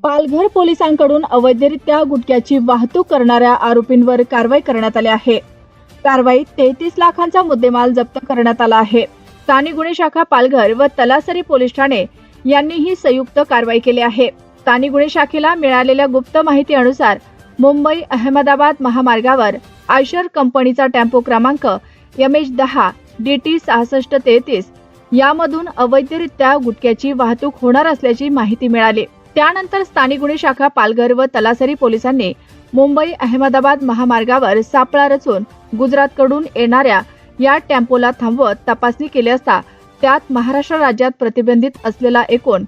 पालघर पोलिसांकडून अवैधरित्या गुटख्याची वाहतूक करणाऱ्या आरोपींवर कारवाई करण्यात आली आहे. कारवाईत 33 लाखांचा मुद्देमाल जप्त करण्यात आला आहे. स्थानिक गुन्हे शाखा पालघर व तलासरी पोलीस ठाणे यांनी ही संयुक्त कारवाई केली आहे. स्थानिक गुन्हे शाखेला मिळालेल्या गुप्त माहिती अनुसार मुंबई अहमदाबाद महामार्गावर आयशर कंपनीचा टेम्पो क्रमांक MH10 DT 6633 यामधून अवैधरित्या गुटख्याची वाहतूक होणार असल्याची माहिती मिळाली. त्यानंतर स्थानिक गुन्हे शाखा पालघर व तलासरी पोलिसांनी मुंबई अहमदाबाद महामार्गावर सापळा रचून गुजरातकडून येणाऱ्या या टेम्पोला थांबवत तपासणी केली असता त्यात महाराष्ट्र राज्यात प्रतिबंधित असलेला एकूण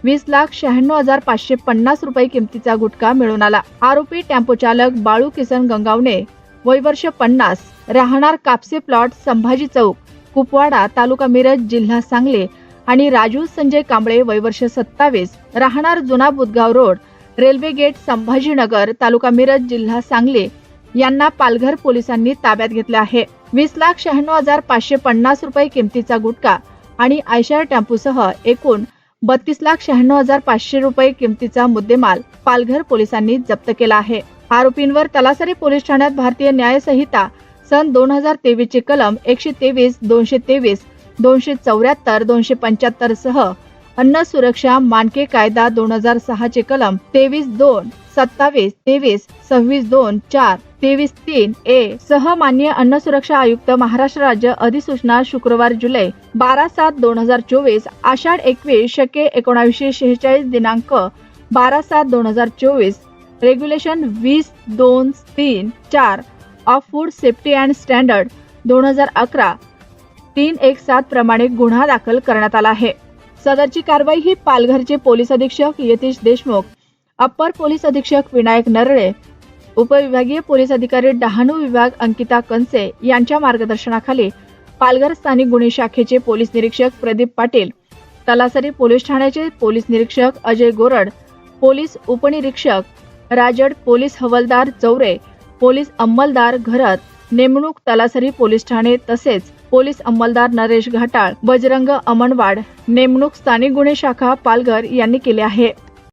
20,96,550 रुपये किमतीचा गुटखा मिळून आला. आरोपी टेम्पो चालक बाळू किसन गंगावणे वय वर्ष 50 राहणार कापसे प्लॉट संभाजी चौक कुपवाडा तालुका मिरज जिल्हा सांगली आणि राजू संजय कांबळे वय वर्ष 27 राहणार जुना Budhgaon road railway gate Sambhajinagar taluka Miraj जिल्हा सांगली यांना पालघर पोलिसांनी ताब्यात घेतले आहे. 20,96,550 रुपये किमतीचा गुटखा आणि आयशर टेम्पोसह एकूण 32,96,500 रुपये किमतीचा मुद्देमाल पालघर पोलिसांनी जप्त केला आहे. आरोपींवर तलासरी पोलीस ठाण्यात भारतीय न्याय संहिता सन 2023 चे कलम 123, 223, 274, 275 सह अन्न सुरक्षा मानके कायदा 2006 चे कलम 23(2), 27, 23, 26(2), 4, 23(3) ए सह माननीय अन्न सुरक्षा आयुक्त महाराष्ट्र राज्य अधिसूचना शुक्रवार जुलै 12/7/2024 आषाढ 21 शके 1946 दिनांक 12/7/2024 regulation 20(2)(3)(4) of food safety and standard 2011 317 प्रमाणे गुन्हा दाखल करण्यात आला आहे. सदरची कारवाई ही पालघरचे पोलीस अधीक्षक यतीश देशमुख, अप्पर पोलीस अधीक्षक विनायक नरळे, उपविभागीय पोलीस अधिकारी डहाणू विभाग अंकिता कंसे यांच्या मार्गदर्शनाखाली पालघर स्थानिक गुन्हे शाखेचे पोलीस निरीक्षक प्रदीप पाटील, तलासरी पोलीस ठाण्याचे पोलीस निरीक्षक अजय गोरड, पोलीस उपनिरीक्षक राजड, पोलीस हवालदार चौरे, पोलीस अंमलदार घरत नेमणूक तलासरी पोलीस ठाणे तसेच पोलीस अंमलदार नरेश घाटाळ, बजरंग अमनवाड नेमणूक स्थानिक गुन्हे शाखा पालघर यांनी केले आहे.